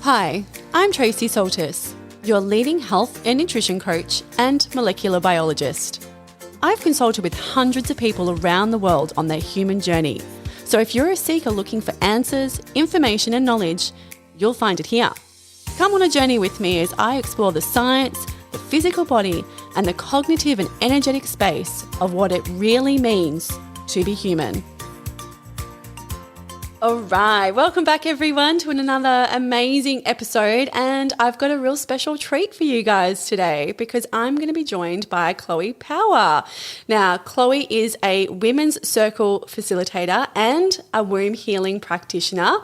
Hi, I'm Tracy Soltis, your leading health and nutrition coach and molecular biologist. I've consulted with hundreds of people around the world on their human journey. So if you're a seeker looking for answers, information and knowledge, you'll find it here. Come on a journey with me as I explore the science, the physical body, and the cognitive and energetic space of what it really means to be human. All right, welcome back everyone to another amazing episode, and I've got a real special treat for you guys today because I'm going to be joined by Chloe Power. Now, Chloe is a women's circle facilitator and a womb healing practitioner,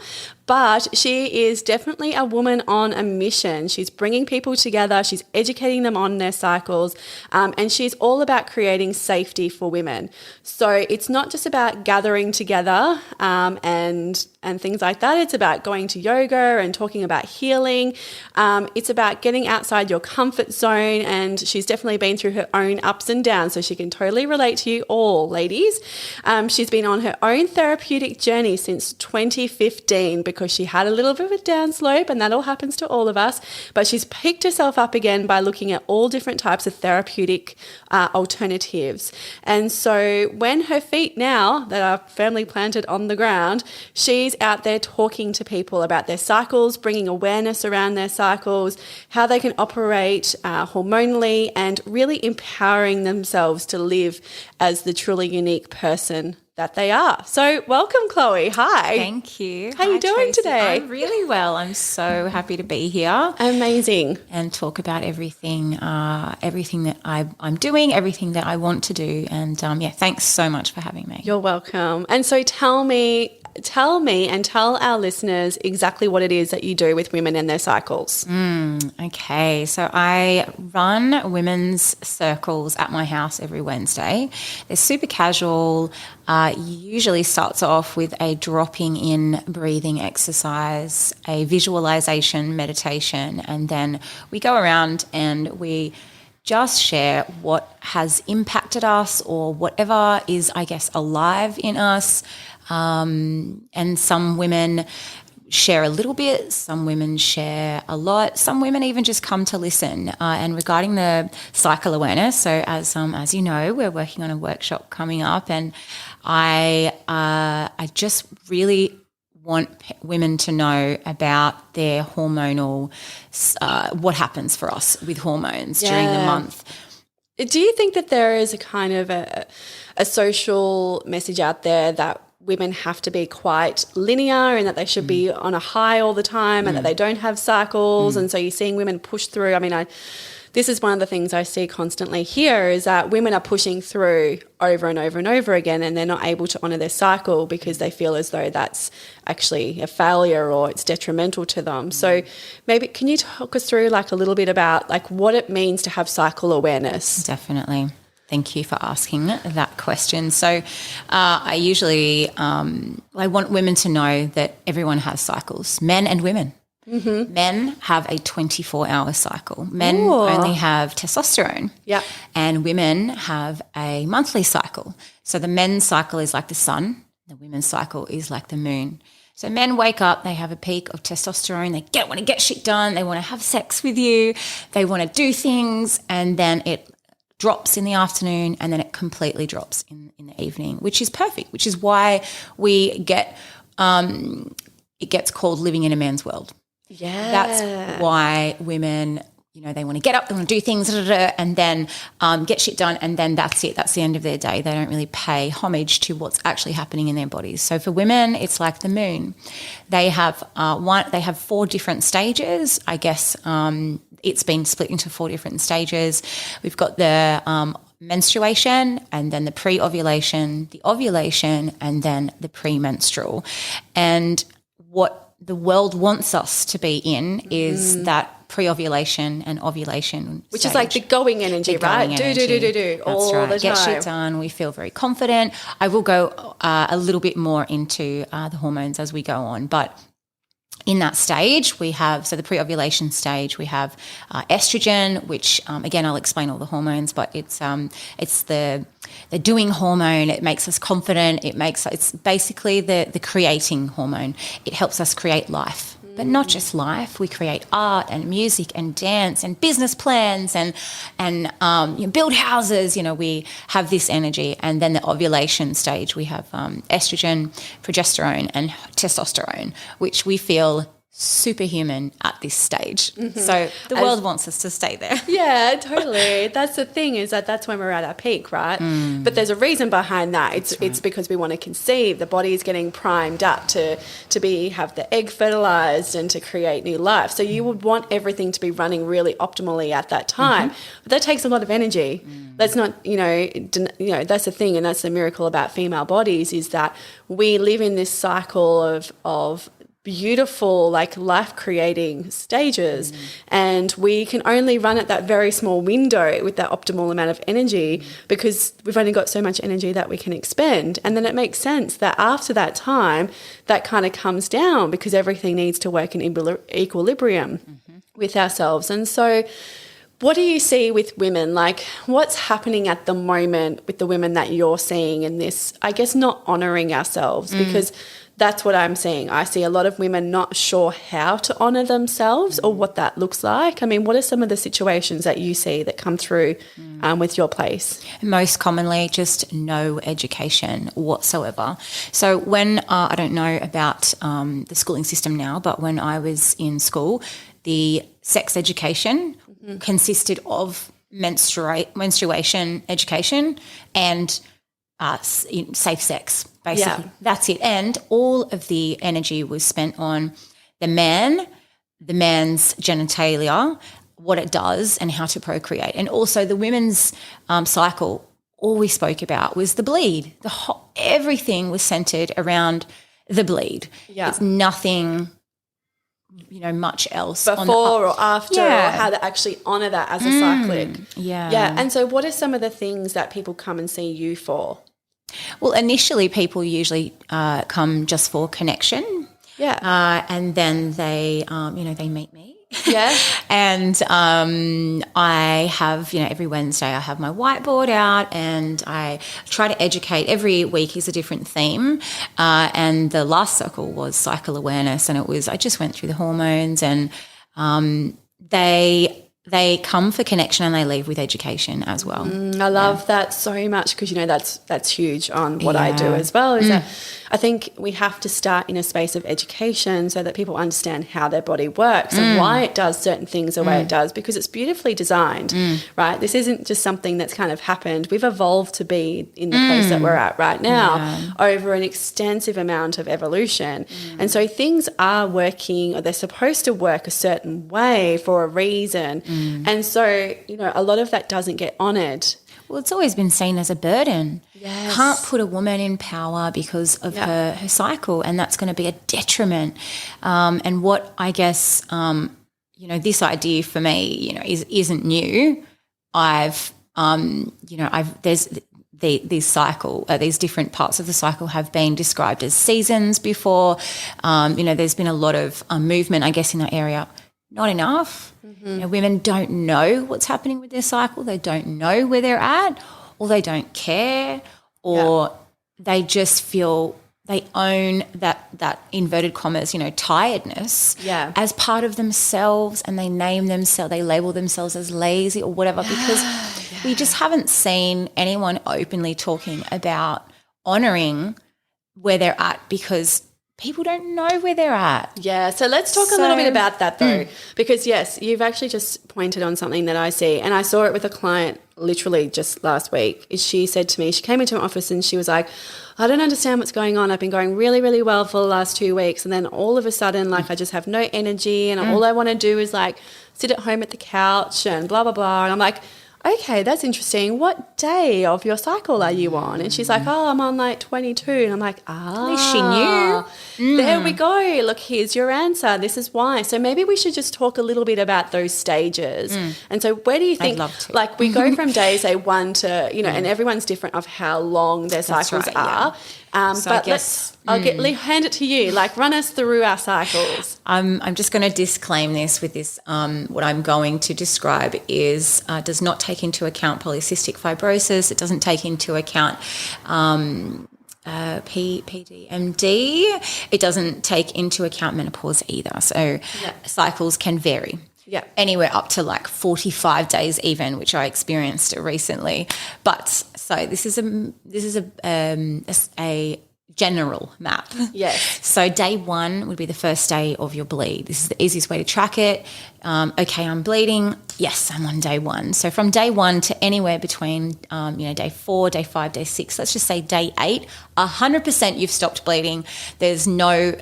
but she is definitely a woman on a mission. She's bringing people together, she's educating them on their cycles, and she's all about creating safety for women. So it's not just about gathering together and things like that. It's about going to yoga and talking about healing. It's about getting outside your comfort zone, and she's definitely been through her own ups and downs, so she can totally relate to you all, ladies. She's been on her own therapeutic journey since 2015 because she had a little bit of a downslope, and that all happens to all of us, but she's picked herself up again by looking at all different types of therapeutic alternatives. And so when her feet now that are firmly planted on the ground, she's out there talking to people about their cycles, bringing awareness around their cycles, how they can operate hormonally, and really empowering themselves to live as the truly unique person that they are. So welcome, Chloe. Hi. Thank you. How are you doing Tracy. today? I'm really well. I'm so happy to be here. Amazing. And talk about everything that I'm doing, everything that I want to do. And thanks so much for having me. You're welcome. And so tell me and tell our listeners exactly what it is that you do with women and their cycles. Okay, so I run women's circles at my house every Wednesday. They're super casual. Usually starts off with a dropping in breathing exercise, a visualization meditation, and then we go around and we just share what has impacted us or whatever is, I guess, alive in us. And some women share a little bit, some women share a lot, some women even just come to listen. And regarding the cycle awareness, so as you know, we're working on a workshop coming up, and I just really want women to know about their hormonal, what happens for us with hormones during the month. Do you think that there is a kind of a social message out there that women have to be quite linear and that they should be on a high all the time and that they don't have cycles, and so you're seeing women push through? I mean, this is one of the things I see constantly here is that women are pushing through over and over and over again, and they're not able to honour their cycle because they feel as though that's actually a failure or it's detrimental to them. So maybe can you talk us through like a little bit about like what it means to have cycle awareness? Definitely. Thank you for asking that question. So I usually I want women to know that everyone has cycles, men and women. Mm-hmm. Men have a 24-hour cycle. Men only have testosterone. Yeah. And women have a monthly cycle. So the men's cycle is like the sun. The women's cycle is like the moon. So men wake up, they have a peak of testosterone, they want to get shit done, they want to have sex with you, they want to do things, and then it drops in the afternoon, and then it completely drops in the evening, which is perfect, which is why we get it gets called living in a man's world. Yeah. That's why women, they want to get up, they want to do things, and then get shit done, and then that's it. That's the end of their day. They don't really pay homage to what's actually happening in their bodies. So for women, it's like the moon. They have they have 4 different stages. I guess it's been split into 4 different stages. We've got the menstruation, and then the pre-ovulation, the ovulation, and then the premenstrual. And what the world wants us to be in is that pre-ovulation and ovulation Which stage. is like the going energy, right? Do all the time. Get shit done. We feel very confident. I will go a little bit more into the hormones as we go on, but in that stage, we have, so the pre-ovulation stage, we have estrogen, which, again, I'll explain all the hormones, but it's the doing hormone. It makes us confident. It's basically the creating hormone. It helps us create life. but not just life. We create art and music and dance and business plans and build houses. We have this energy. And then the ovulation stage, we have estrogen, progesterone and testosterone, which we feel superhuman at this stage. So the world wants us to stay there. Yeah, totally. That's the thing, is that's when we're at our peak, right? But there's a reason behind that. It's because we want to conceive. The body is getting primed up to have the egg fertilized and to create new life. So you would want everything to be running really optimally at that time. But that takes a lot of energy. That's not, that's the thing, and that's the miracle about female bodies, is that we live in this cycle of beautiful, like, life-creating stages, and we can only run at that very small window with that optimal amount of energy because we've only got so much energy that we can expend. And then it makes sense that after that time, that kind of comes down because everything needs to work in equilibrium with ourselves. And so what do you see with women? Like, what's happening at the moment with the women that you're seeing in this, I guess, not honouring ourselves? Because that's what I'm seeing. I see a lot of women not sure how to honour themselves or what that looks like. I mean, what are some of the situations that you see that come through with your place? Most commonly, just no education whatsoever. So when, I don't know about the schooling system now, but when I was in school, the sex education consisted of menstruation education and safe sex, basically. Yeah. That's it. And all of the energy was spent on the man's genitalia, what it does and how to procreate. And also the women's cycle, all we spoke about was the bleed. Everything was centered around the bleed. Yeah. It's nothing, much else. Before or after, or how to actually honour that as a cyclic. Yeah. And so what are some of the things that people come and see you for? Well, initially people usually come just for connection. Yeah. And then they, they meet me. Yeah. And I have, every Wednesday I have my whiteboard out and I try to educate. Every week is a different theme. And the last circle was cycle awareness, and I just went through the hormones, and they come for connection and they leave with education as well. I love that so much because, that's huge on what I do as well, is that I think we have to start in a space of education so that people understand how their body works and why it does certain things the way it does, because it's beautifully designed, right? This isn't just something that's kind of happened. We've evolved to be in the place that we're at right now over an extensive amount of evolution. And so things are working, or they're supposed to work a certain way for a reason. And so, a lot of that doesn't get honoured. Well, it's always been seen as a burden. Yes. Can't put a woman in power because of her cycle, and that's going to be a detriment. And what I guess, this idea for me, isn't new. There's this cycle, these different parts of the cycle have been described as seasons before. There's been a lot of movement, I guess, in that area. Not enough. Women don't know what's happening with their cycle. They don't know where they're at, or they don't care, or they just feel they own that inverted commas, tiredness as part of themselves, and they label themselves as lazy or whatever, because we just haven't seen anyone openly talking about honouring where they're at, because people don't know where they're at. Yeah, so let's talk a little bit about that though, because yes, you've actually just pointed on something that I see, and I saw it with a client literally just last week. She said to me, she came into my office and she was like, I don't understand what's going on. I've been going really, really well for the last 2 weeks, and then all of a sudden, I just have no energy, and all I want to do is sit at home at the couch and blah, blah, blah. And I'm like, okay, that's interesting. What day of your cycle are you on? And she's like, I'm on 22. And I'm like, at least she knew. There we go. Look, here's your answer. This is why. So maybe we should just talk a little bit about those stages. And so where do you think, I'd love to. we go from day, say 1 to, and everyone's different of how long their cycles are. So but I'll hand it to you. Run us through our cycles. I'm just going to disclaim this with this. What I'm going to describe does not take into account polycystic fibrosis. It doesn't take into account PDMD, it doesn't take into account menopause either. So cycles can vary. Yeah. Anywhere up to like 45 days even, which I experienced recently. But so this is a general map. Yes. So day 1 would be the first day of your bleed. This is the easiest way to track it. Okay, I'm bleeding. Yes, I'm on day 1. So from day 1 to anywhere between, day 4, day 5, day 6, let's just say day 8, 100% you've stopped bleeding. There's no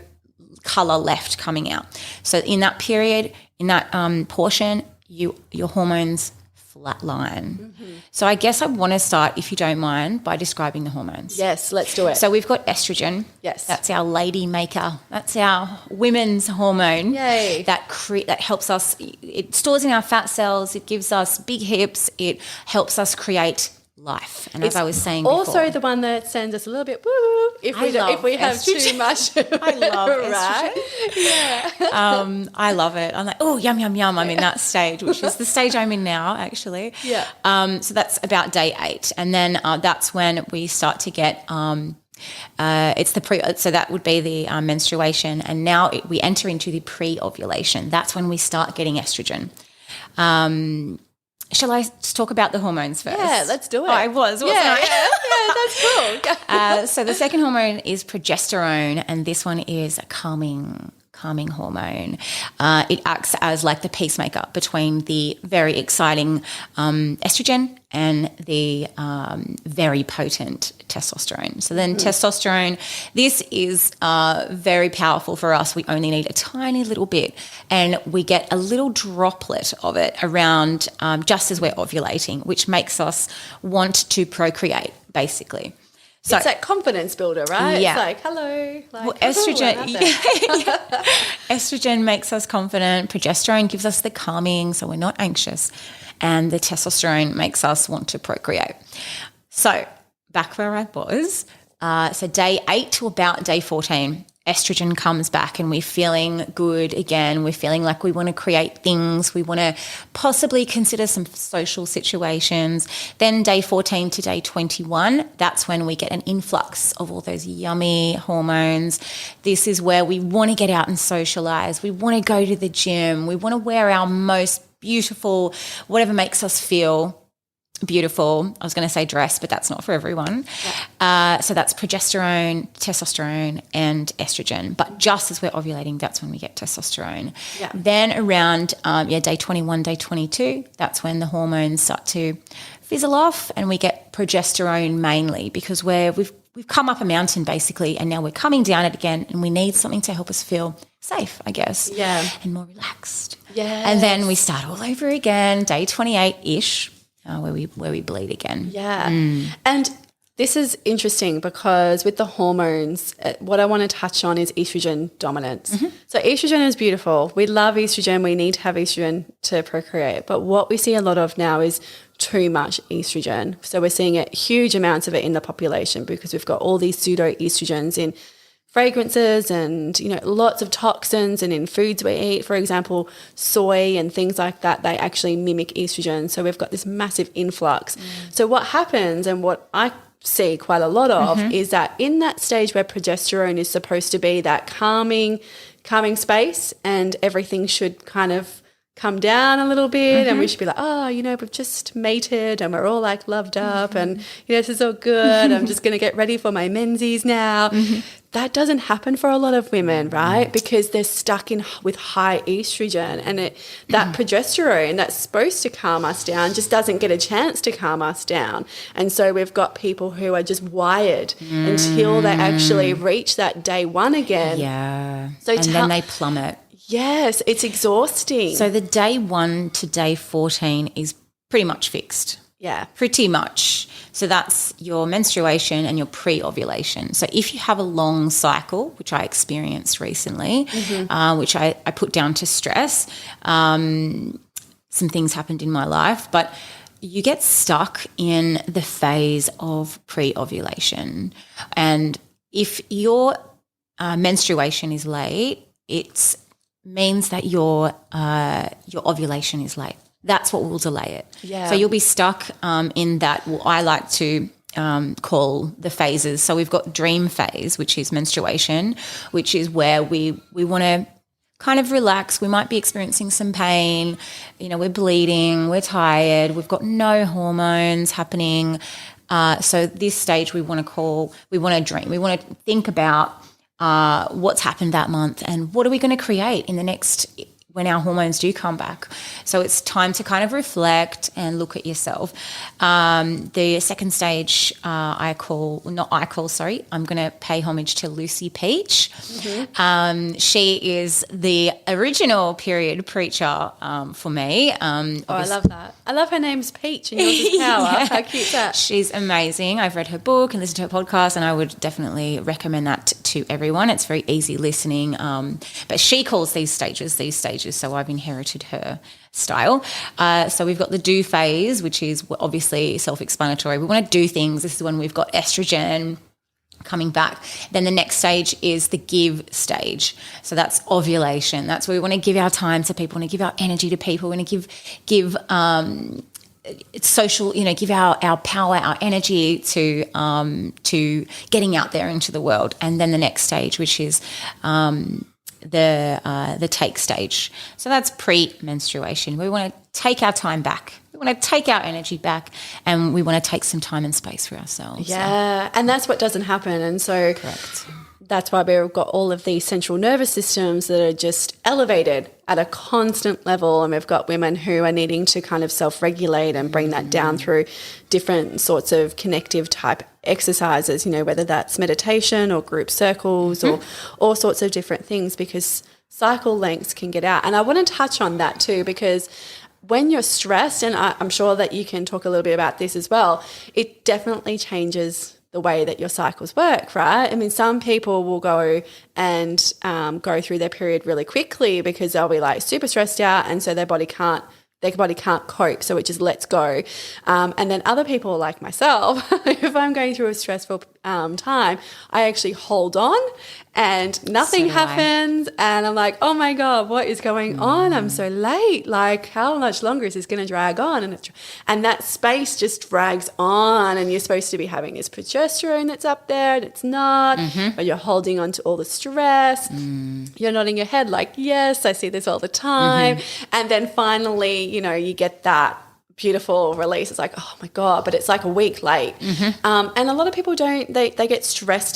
colour left coming out. So in that period, in that portion, your hormones flatline. Mm-hmm. So I guess I want to start, if you don't mind, by describing the hormones. Yes, let's do it. So we've got estrogen. Yes. That's our lady maker. That's our women's hormone. Yay. That helps us. It stores in our fat cells. It gives us big hips. It helps us create life. And as I was saying before, also the one that sends us a little bit woo if we have estrogen. too much. I love right? estrogen. Yeah. I love it. I'm like, oh, yum, yum, yum. I'm in that stage, which is the stage I'm in now, actually. Yeah. So that's about day 8. And then that's when we start to get it's the so that would be the menstruation. And now we enter into the pre-ovulation. That's when we start getting estrogen. Shall I talk about the hormones first? Yeah, let's do it. Oh, I was, wasn't I? Yeah, that's cool. So the second hormone is progesterone, and this one is a calming hormone. It acts as like the peacemaker between the very exciting estrogen and the very potent testosterone. So then testosterone, this is very powerful for us. We only need a tiny little bit, and we get a little droplet of it around just as we're ovulating, which makes us want to procreate, basically. So, it's that confidence builder, right? Yeah. It's like, hello. Like, well, estrogen, estrogen makes us confident. Progesterone gives us the calming, so we're not anxious. And the testosterone makes us want to procreate. So back where I was, so day 8 to about day 14, estrogen comes back and we're feeling good again. We're feeling like we want to create things. We want to possibly consider some social situations. Then day 14 to day 21, that's when we get an influx of all those yummy hormones. This is where we want to get out and socialize. We want to go to the gym. We want to wear our most beautiful, whatever makes us feel beautiful. I was going to say dress, but that's not for everyone. Yeah. So that's progesterone, testosterone, and estrogen. But just as we're ovulating, that's when we get testosterone. Yeah. Then around day 21, day 22, that's when the hormones start to fizzle off, and we get progesterone mainly because we've come up a mountain basically, and now we're coming down it again, and we need something to help us feel safe, I guess. Yeah. And more relaxed. Yeah. And then we start all over again, day 28-ish. Where we bleed again. Yeah. And this is interesting because with the hormones, what I want to touch on is estrogen dominance. Mm-hmm. So estrogen is beautiful. We love estrogen. We need to have estrogen to procreate. But what we see a lot of now is too much estrogen. So we're seeing huge amounts of it in the population because we've got all these pseudo-estrogens in fragrances and, lots of toxins, and in foods we eat, for example, soy and things like that, they actually mimic estrogen. So we've got this massive influx. So what happens, and what I see quite a lot of, is that in that stage where progesterone is supposed to be that calming space, and everything should kind of come down a little bit, and we should be like, we've just mated and we're all like loved up and, this is all good. I'm just going to get ready for my menses now. That doesn't happen for a lot of women, right? Because they're stuck with high estrogen, and that progesterone that's supposed to calm us down just doesn't get a chance to calm us down. And so we've got people who are just wired until they actually reach that day 1 again. Yeah. So then they plummet. Yes, it's exhausting. So the day 1 to day 14 is pretty much fixed. Yeah. Pretty much. So that's your menstruation and your pre-ovulation. So if you have a long cycle, which I experienced recently, which I put down to stress, some things happened in my life, but you get stuck in the phase of pre-ovulation. And if your menstruation is late, it means that your ovulation is late. That's what will delay it. Yeah. So you'll be stuck in that. Well, I like to call the phases. So we've got dream phase, which is menstruation, which is where we want to kind of relax. We might be experiencing some pain. We're bleeding, we're tired, we've got no hormones happening. So this stage we want to dream. We want to think about what's happened that month and what are we going to create in the next when our hormones do come back. So it's time to kind of reflect and look at yourself. The second stage I'm going to pay homage to Lucy Peach. Mm-hmm. She is the original period preacher for me. I love that. I love her name's Peach and yours is Power. Yeah. How cute is that? She's amazing. I've read her book and listened to her podcast, and I would definitely recommend that to everyone. It's very easy listening. But she calls these stages, so I've inherited her style. So we've got the do phase, which is obviously self-explanatory. We want to do things. This is when we've got estrogen coming back. Then the next stage is the give stage. So that's ovulation. That's where we want to give our time to people, we want to give our energy to people, we want to give social, give our power, our energy to getting out there into the world. And then the next stage, which is the take stage. So that's pre-menstruation. We want to take our time back. We want to take our energy back, and we want to take some time and space for ourselves. Yeah, and that's what doesn't happen. And so correct. That's why we've got all of these central nervous systems that are just elevated at a constant level, and we've got women who are needing to kind of self-regulate and bring that down through different sorts of connective type exercises, whether that's meditation or group circles or all sorts of different things, because cycle lengths can get out. And I want to touch on that too, because when you're stressed, and I'm sure that you can talk a little bit about this as well, it definitely changes the way that your cycles work, right? I mean, some people will go and go through their period really quickly because they'll be like super stressed out, and so their body can't cope, so it just lets go. And then other people like myself, if I'm going through a stressful time, I actually hold on and nothing happens. And I'm like, oh my God, what is going on? I'm so late. Like, how much longer is this going to drag on? And that space just drags on, and you're supposed to be having this progesterone that's up there and it's not, but you're holding on to all the stress. You're nodding your head like, yes, I see this all the time. And then finally, you get that beautiful release. It's like, oh my God, but it's like a week late. And a lot of people they get stressed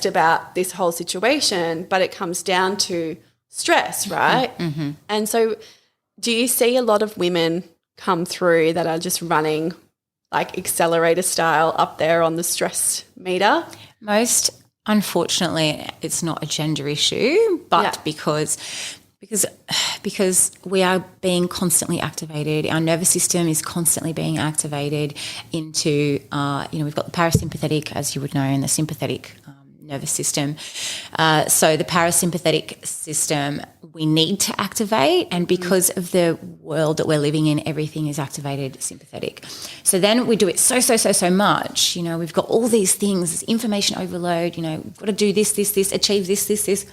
about this whole situation, but it comes down to stress, right? And so do you see a lot of women come through that are just running like accelerator style up there on the stress meter? Most, unfortunately, it's not a gender issue, but because we are being constantly activated. Our nervous system is constantly being activated into, we've got the parasympathetic, as you would know, and the sympathetic nervous system. So the parasympathetic system we need to activate, and because of the world that we're living in, everything is activated sympathetic. So then we do it so much. We've got all these things, this information overload, we've got to do this, achieve this.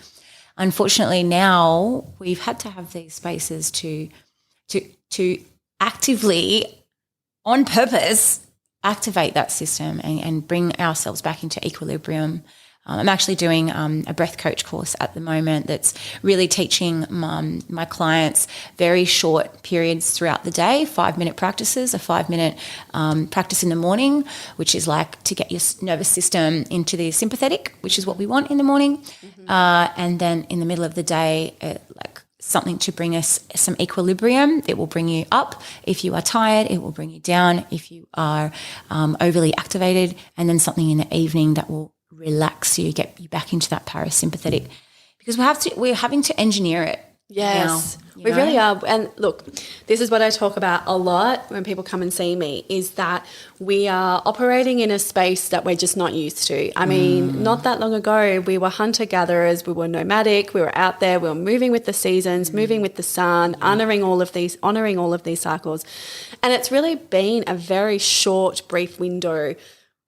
Unfortunately, now we've had to have these spaces to actively, on purpose, activate that system and bring ourselves back into equilibrium. I'm actually doing a breath coach course at the moment that's really teaching my clients very short periods throughout the day, 5-minute practices, a 5-minute practice in the morning, which is like to get your nervous system into the sympathetic, which is what we want in the morning. And then in the middle of the day, like something to bring us some equilibrium. It will bring you up. If you are tired, it will bring you down. If you are overly activated, and then something in the evening that will relax you, get you back into that parasympathetic, because we're having to engineer it. Yes, we really are. And look, this is what I talk about a lot when people come and see me, is that we are operating in a space that we're just not used to. I mean, not that long ago, we were hunter-gatherers, we were nomadic, we were out there, we were moving with the seasons, moving with the sun, honouring all of these cycles. And it's really been a very short, brief window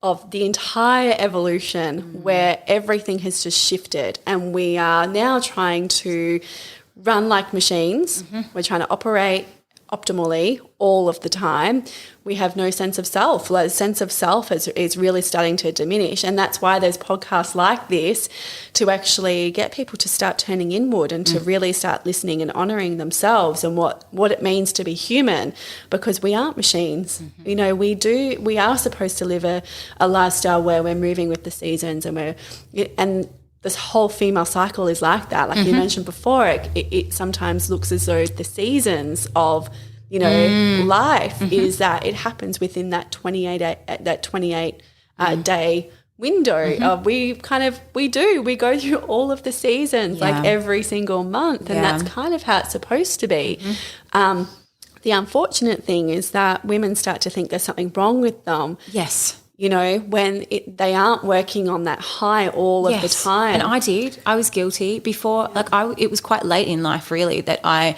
of the entire evolution where everything has just shifted, and we are now trying to run like machines. We're trying to operate optimally all of the time, we have no sense of self. Like, the sense of self is really starting to diminish. And that's why there's podcasts like this to actually get people to start turning inward and to really start listening and honouring themselves and what it means to be human, because we aren't machines. You know, we are supposed to live a lifestyle where we're moving with the seasons, and this whole female cycle is like that. Like you mentioned before, it sometimes looks as though the seasons of, you know, life is that it happens within that 28 day window. We go through all of the seasons, like every single month, and that's kind of how it's supposed to be. The unfortunate thing is that women start to think there's something wrong with them. Yes. You know, when they aren't working on that high all of the time. And I was guilty before. Like it was quite late in life, really, that I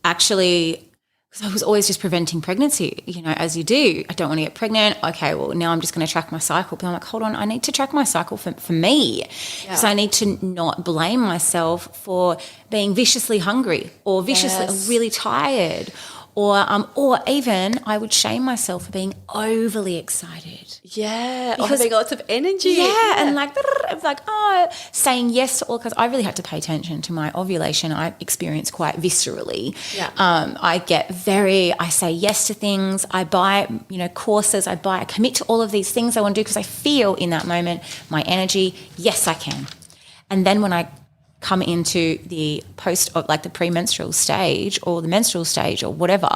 actually, because I was always just preventing pregnancy, you know, as you do. I don't want to get pregnant. Okay, well, now I'm just going to track my cycle. But I'm like, hold on, I need to track my cycle for me. So I need to not blame myself for being viciously hungry or viciously really tired. Or even I would shame myself for being overly excited. Yeah, or having lots of energy. Yeah, and saying yes to all, because I really had to pay attention to my ovulation. I experience quite viscerally. Yeah. I say yes to things. I buy, you know, courses. I commit to all of these things I want to do because I feel in that moment my energy, yes, I can. And then when I come into the the premenstrual stage or the menstrual stage or whatever,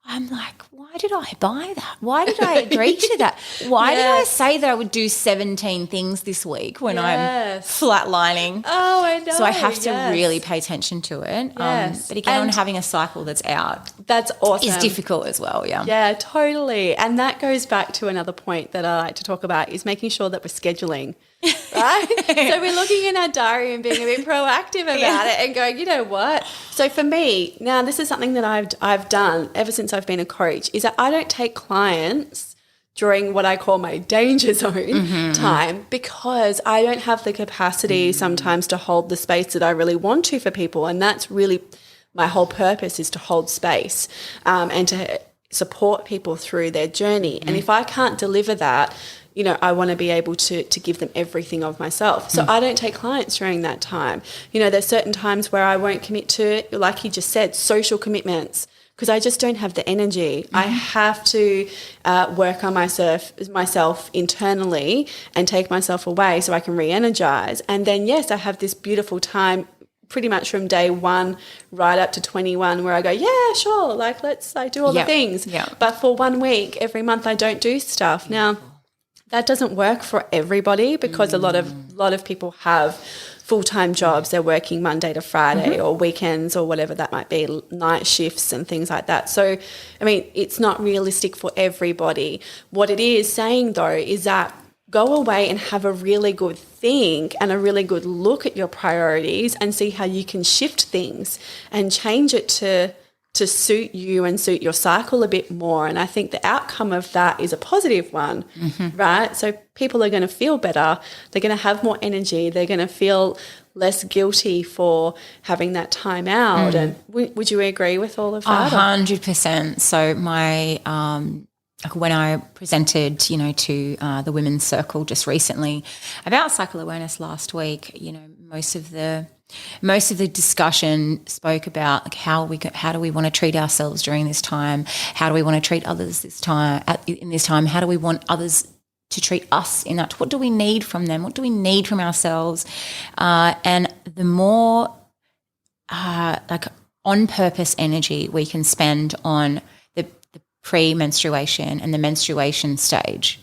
I'm like, why did I buy that? Why did I agree to that? Why did I say that I would do 17 things this week when I'm flatlining? Oh, I know. So I have to really pay attention to it. But again, on having a cycle that's out, that's awesome. Is difficult as well, yeah. Yeah, totally. And that goes back to another point that I like to talk about, is making sure that we're scheduling. Right? So we're looking in our diary and being a bit proactive about it and going, you know what? So for me, now this is something that I've done ever since I've been a coach, is that I don't take clients during what I call my danger zone time, because I don't have the capacity sometimes to hold the space that I really want to for people. And that's really my whole purpose, is to hold space and to support people through their journey. And if I can't deliver that, you know, I want to be able to give them everything of myself. So I don't take clients during that time. You know, there's certain times where I won't commit to, like you just said, social commitments, because I just don't have the energy. I have to work on myself internally and take myself away so I can re-energize. And then, yes, I have this beautiful time pretty much from day 1 right up to 21 where I go, yeah, sure, like let's do all the things. But for 1 week every month I don't do stuff. Now, that doesn't work for everybody, because a lot of people have full-time jobs. They're working Monday to Friday or weekends or whatever that might be, night shifts and things like that. So, I mean, it's not realistic for everybody. What it is saying, though, is that go away and have a really good think and a really good look at your priorities and see how you can shift things and change it to suit you and suit your cycle a bit more. And I think the outcome of that is a positive one, right? So people are going to feel better. They're going to have more energy. They're going to feel less guilty for having that time out. And would you agree with all of that? 100%. So my when I presented, you know, to the women's circle just recently about cycle awareness last week, you know, most of the discussion spoke about like how do we want to treat ourselves during this time? How do we want to treat others in this time? How do we want others to treat us in that? What do we need from them? What do we need from ourselves? And the more on purpose energy we can spend on the pre-menstruation and the menstruation stage,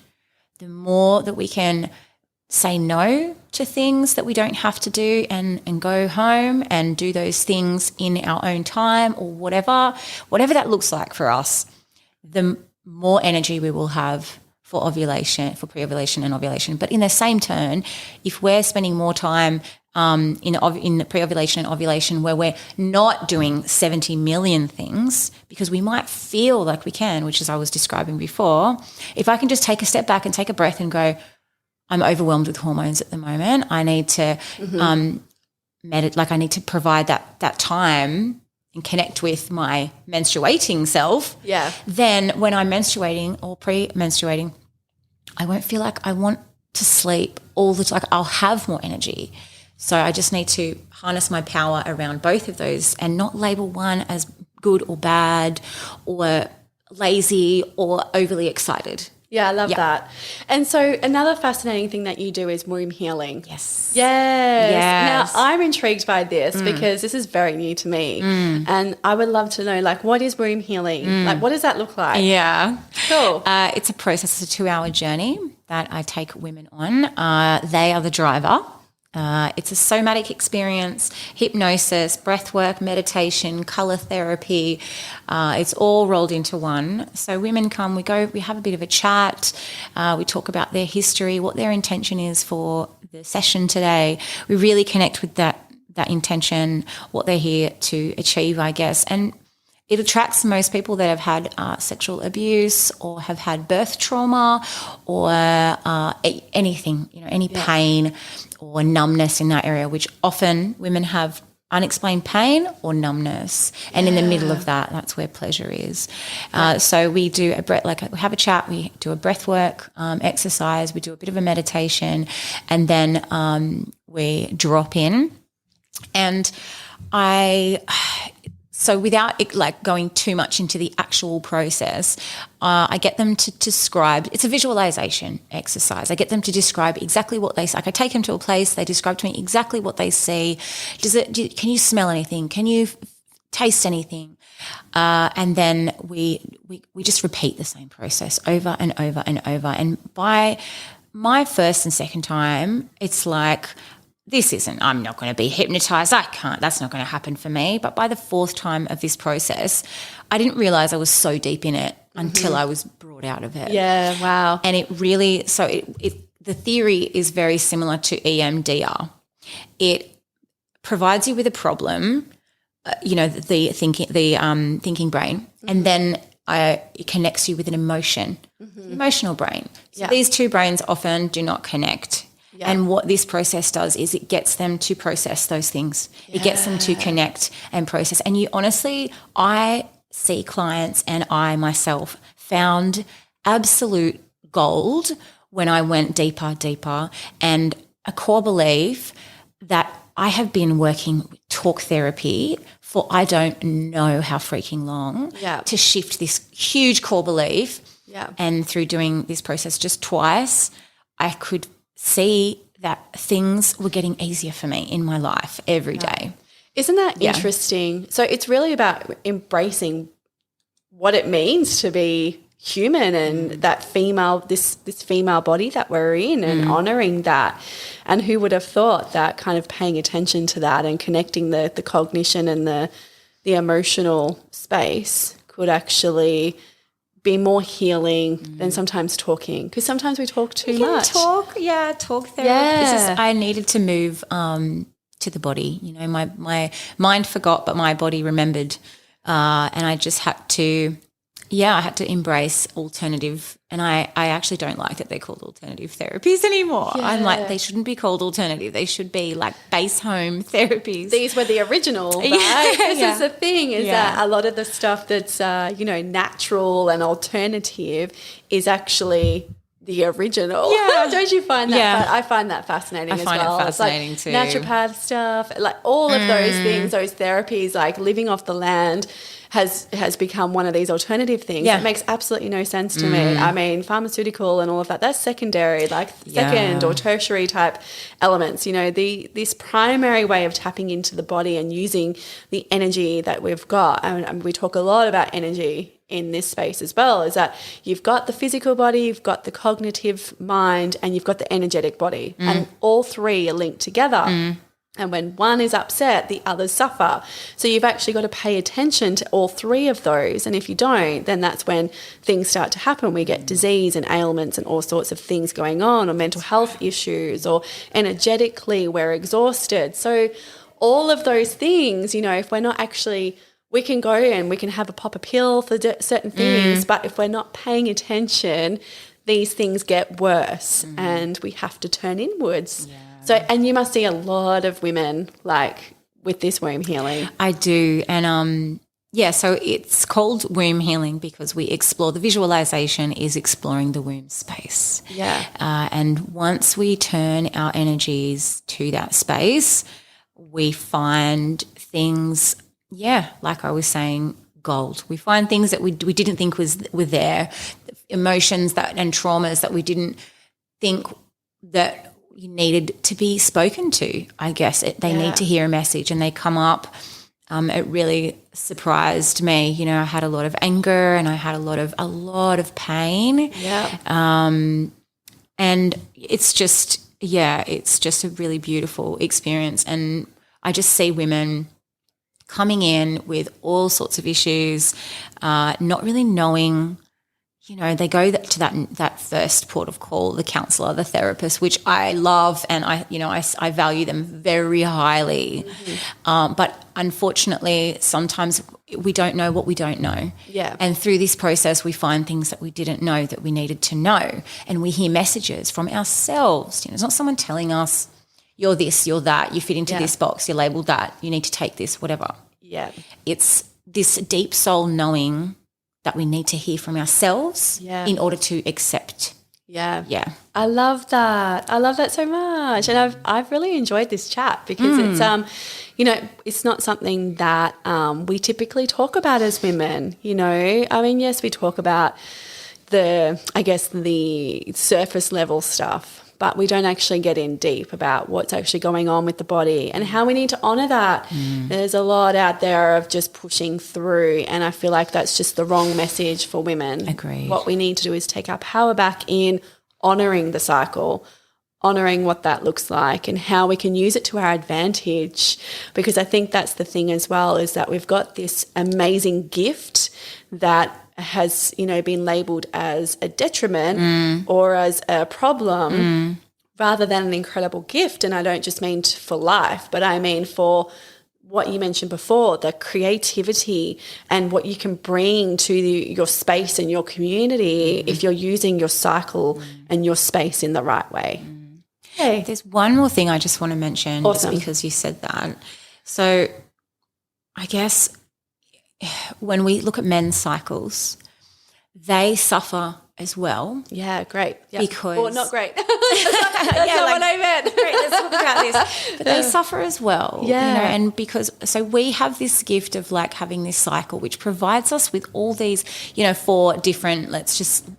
the more that we can say no to things that we don't have to do and go home and do those things in our own time or whatever that looks like for us, the more energy we will have for ovulation, for pre-ovulation and ovulation. But in the same turn, if we're spending more time in pre-ovulation and ovulation where we're not doing 70 million things because we might feel like we can, which as I was describing before, if I can just take a step back and take a breath and go, I'm overwhelmed with hormones at the moment. I need to I need to provide that time and connect with my menstruating self, then when I'm menstruating or pre-menstruating, I won't feel like I want to sleep all the time. Like I'll have more energy. So I just need to harness my power around both of those and not label one as good or bad or lazy or overly excited. Yeah, I love that. And so another fascinating thing that you do is womb healing. Yes. Now, I'm intrigued by this because this is very new to me. And I would love to know, like, what is womb healing? Like, what does that look like? Yeah. Cool. It's a process. It's a 2-hour journey that I take women on. They are the driver. It's a somatic experience, hypnosis, breath work, meditation, colour therapy. It's all rolled into one. So women come, we have a bit of a chat. We talk about their history, what their intention is for the session today. We really connect with that intention, what they're here to achieve, I guess. And it attracts most people that have had sexual abuse or have had birth trauma or anything, any pain or numbness in that area, which often women have unexplained pain or numbness. And in the middle of that, that's where pleasure is. So we do we have a chat, we do a breath work exercise, we do a bit of a meditation, and then we drop in. And so without going too much into the actual process, I get them to describe. It's a visualization exercise. I get them to describe exactly what they see. Like I take them to a place, they describe to me exactly what they see. Can you smell anything? Can you taste anything? And then we just repeat the same process over and over and over. And by my first and second time, it's like, I'm not going to be hypnotized. I can't, that's not going to happen for me. But by the fourth time of this process, I didn't realize I was so deep in it until I was brought out of it. Yeah, wow. And it really, the theory is very similar to EMDR. It provides you with a problem, the thinking brain, and then it connects you with an emotional brain. So these two brains often do not connect. Yeah. And what this process does is it gets them to process those things. Yeah. It gets them to connect and process. And I see clients and I myself found absolute gold when I went deeper. And a core belief that I have been working with talk therapy for I don't know how freaking long to shift this huge core belief. Yeah. And through doing this process just twice, I could see that things were getting easier for me in my life every day. Isn't that interesting? So it's really about embracing what it means to be human and that female, this female body that we're in, and honouring that. And who would have thought that kind of paying attention to that and connecting the cognition and the emotional space could actually be more healing than sometimes talking, because sometimes we talk too much. Talk therapy. Yeah. I needed to move to the body. My mind forgot, but my body remembered, and I just had to. I had to embrace alternative, and I actually don't like that they're called alternative therapies anymore. Yeah. I'm like, they shouldn't be called alternative. They should be like base home therapies. These were the original, right? This is the thing, is that a lot of the stuff that's, natural and alternative is actually the original. Yeah. Don't you find that? Yeah. I find that fascinating as well. I find it fascinating too. Naturopath stuff, like all of those things, those therapies, like living off the land has become one of these alternative things. It makes absolutely no sense to me. I mean, pharmaceutical and all of that's secondary, like second or tertiary type elements. This primary way of tapping into the body and using the energy that we've got, and we talk a lot about energy in this space as well, is that you've got the physical body, you've got the cognitive mind, and you've got the energetic body, and all three are linked together. And when one is upset, the others suffer. So you've actually got to pay attention to all three of those. And if you don't, then that's when things start to happen. We get disease and ailments and all sorts of things going on, or mental health issues, or energetically we're exhausted. So all of those things, if we're not actually, we can go and we can have a pop a pill for certain things, but if we're not paying attention, these things get worse and we have to turn inwards. Yeah. So, and you must see a lot of women like with this womb healing. I do. And so it's called womb healing because we explore, the visualization is exploring the womb space. Yeah. And once we turn our energies to that space, we find things, like I was saying, gold. We find things that we didn't think were there, emotions and traumas that we didn't think that you needed to be spoken to. I guess they need to hear a message, and they come up. It really surprised me. You know, I had a lot of anger and I had a lot of pain. Yeah. And it's just a really beautiful experience. And I just see women coming in with all sorts of issues, not really knowing. You know, they go to that first port of call, the counsellor, the therapist, which I love, and I value them very highly. Mm-hmm. But unfortunately, sometimes we don't know what we don't know. Yeah. And through this process, we find things that we didn't know that we needed to know, and we hear messages from ourselves. You know, it's not someone telling us, "You're this, you're that, you fit into this box, you're labelled that, you need to take this," whatever. Yeah. It's this deep soul knowing that we need to hear from ourselves in order to accept. Yeah. Yeah. I love that. I love that so much. And I've really enjoyed this chat because it's it's not something that we typically talk about as women, you know. I mean, yes, we talk about the surface level stuff, but we don't actually get in deep about what's actually going on with the body and how we need to honour that. There's a lot out there of just pushing through, and I feel like that's just the wrong message for women. Agreed. What we need to do is take our power back in honouring the cycle, honouring what that looks like and how we can use it to our advantage, because I think that's the thing as well, is that we've got this amazing gift that has, you know, been labelled as a detriment or as a problem rather than an incredible gift. And I don't just mean for life, but I mean for what you mentioned before, the creativity and what you can bring to your space and your community if you're using your cycle and your space in the right way. Hey. There's one more thing I just want to mention, Awesome. just because you said that. So I guess when we look at men's cycles, they suffer as well. Yeah, great. Yep. Because or not great. That's not what I meant. Great, let's talk about this. But they suffer as well. Yeah. You know, and because so we have this gift of like having this cycle which provides us with all these, you know, 4 different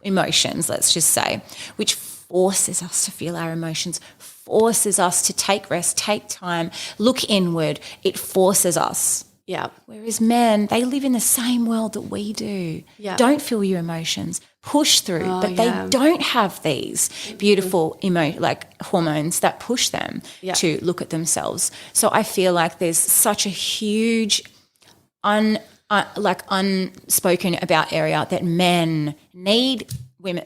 emotions, let's just say, which forces us to feel our emotions, forces us to take rest, take time, look inward. It forces us. Yeah. Whereas men, they live in the same world that we do. Yeah. Don't feel your emotions, push through, but they don't have these beautiful hormones that push them to look at themselves. So I feel like there's such a huge unspoken about area that men need. Men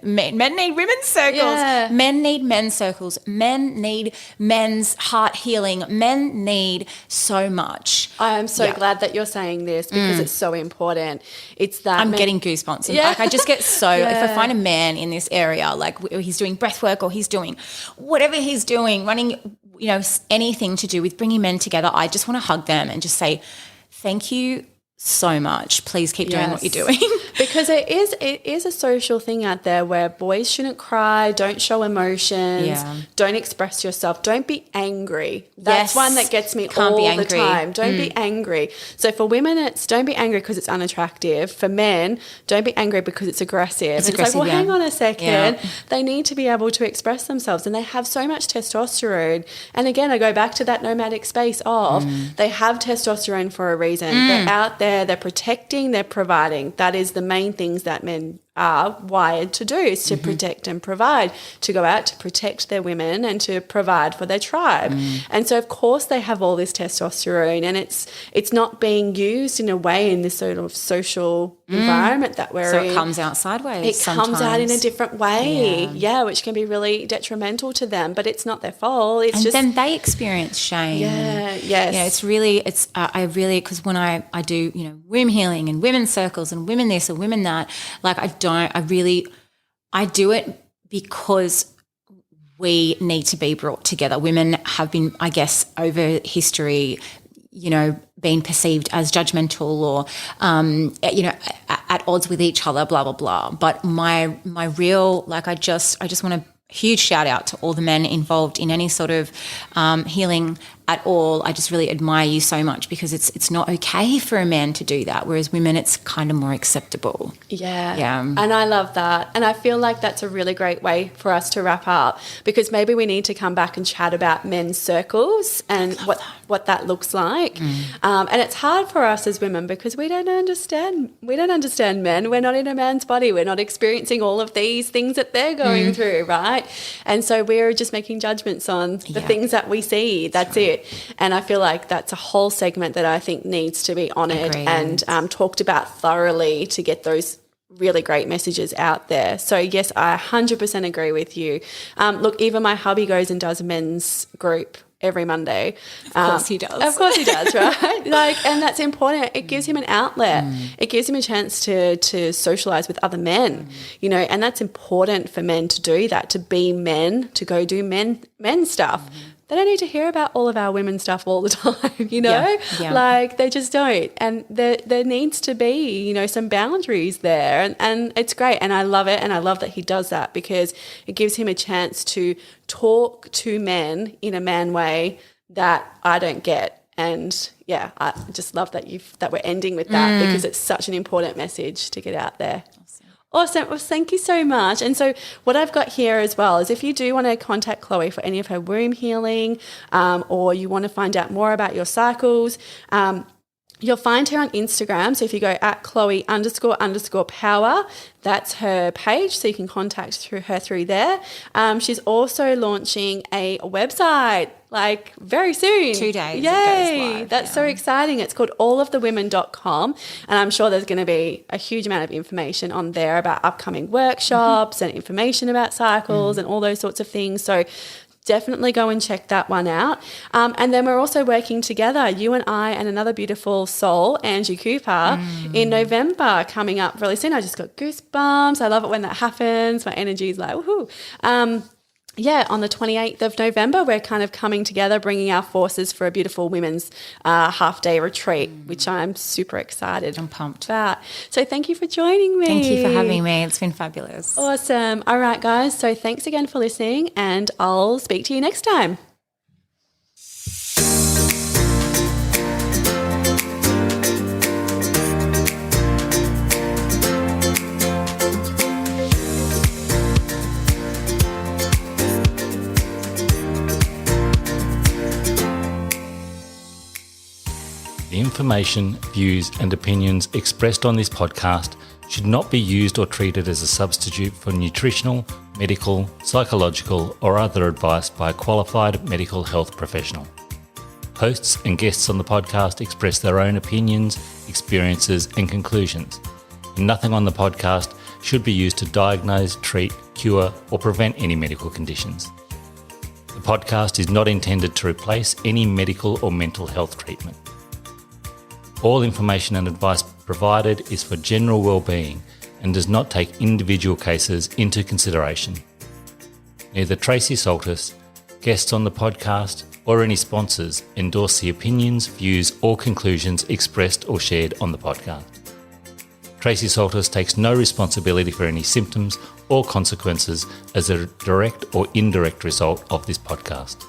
need women's circles. Yeah. Men need men's circles. Men need men's heart healing. Men need so much. I am so glad that you're saying this because it's so important. It's that I'm getting goosebumps. And I just get so if I find a man in this area, like he's doing breath work or he's doing whatever he's doing, running, you know, anything to do with bringing men together, I just want to hug them and just say, thank you so much. Please keep doing what you're doing. Because it is a social thing out there where boys shouldn't cry, don't show emotions, don't express yourself, don't be angry. That's one that gets me all the time. Don't be angry. So for women, it's don't be angry because it's unattractive. For men, don't be angry because it's aggressive. It's like, well, hang on a second. Yeah. They need to be able to express themselves, and they have so much testosterone. And again, I go back to that nomadic space of they have testosterone for a reason. They're out there, they're protecting, they're providing. That is the main things that men are wired to do, is to protect and provide, to go out to protect their women and to provide for their tribe. And so of course they have all this testosterone, and it's not being used in a way in this sort of social environment that we're in. So it comes out sideways. It comes out in a different way, which can be really detrimental to them, but it's not their fault. It's just then they experience shame. It's really I really, because when I do, you know, womb healing and women's circles and women this and women that, like I do it because we need to be brought together. Women have been, I guess, over history, being perceived as judgmental or, at odds with each other, blah, blah, blah. But my real, I just want to huge shout out to all the men involved in any sort of healing at all. I just really admire you so much, because it's not okay for a man to do that, whereas women, it's kind of more acceptable. Yeah. And I love that. And I feel like that's a really great way for us to wrap up, because maybe we need to come back and chat about men's circles and what that looks like. And it's hard for us as women because we don't understand men. We're not in a man's body. We're not experiencing all of these things that they're going through, right? And so we're just making judgments on the things that we see. That's it. And I feel like that's a whole segment that I think needs to be honoured and talked about thoroughly to get those really great messages out there. So yes, I 100% agree with you. Look, even my hubby goes and does a men's group every Monday. Of course he does. Of course he does, right? And that's important. It gives him an outlet. It gives him a chance to socialise with other men, and that's important for men to do that, to be men, to go do men stuff. They don't need to hear about all of our women's stuff all the time, Yeah. They just don't. And there needs to be, some boundaries there. And it's great. And I love it. And I love that he does that, because it gives him a chance to talk to men in a man way that I don't get. And yeah, I just love that we're ending with that, because it's such an important message to get out there. Awesome. Well, thank you so much. And so what I've got here as well is if you do want to contact Chloe for any of her womb healing, or you want to find out more about your cycles, you'll find her on Instagram. So if you go at Chloe__power, that's her page. So you can contact her through there. She's also launching a website very soon. 2 days. Yay. That's so exciting. It's called allofthewomen.com. And I'm sure there's going to be a huge amount of information on there about upcoming workshops and information about cycles and all those sorts of things. So definitely go and check that one out. And then we're also working together, you and I and another beautiful soul, Angie Cooper, in November, coming up really soon. I just got goosebumps. I love it when that happens. My energy is like, woohoo. On the 28th of November, we're kind of coming together, bringing our forces for a beautiful women's half-day retreat, which I'm super excited. I'm pumped about. So thank you for joining me. Thank you for having me. It's been fabulous. Awesome. All right, guys. So thanks again for listening, and I'll speak to you next time. The information, views and opinions expressed on this podcast should not be used or treated as a substitute for nutritional, medical, psychological or other advice by a qualified medical health professional. Hosts and guests on the podcast express their own opinions, experiences and conclusions, and nothing on the podcast should be used to diagnose, treat, cure or prevent any medical conditions. The podcast is not intended to replace any medical or mental health treatment. All information and advice provided is for general well-being and does not take individual cases into consideration. Neither Tracy Saltis, guests on the podcast, or any sponsors endorse the opinions, views or conclusions expressed or shared on the podcast. Tracy Saltis takes no responsibility for any symptoms or consequences as a direct or indirect result of this podcast.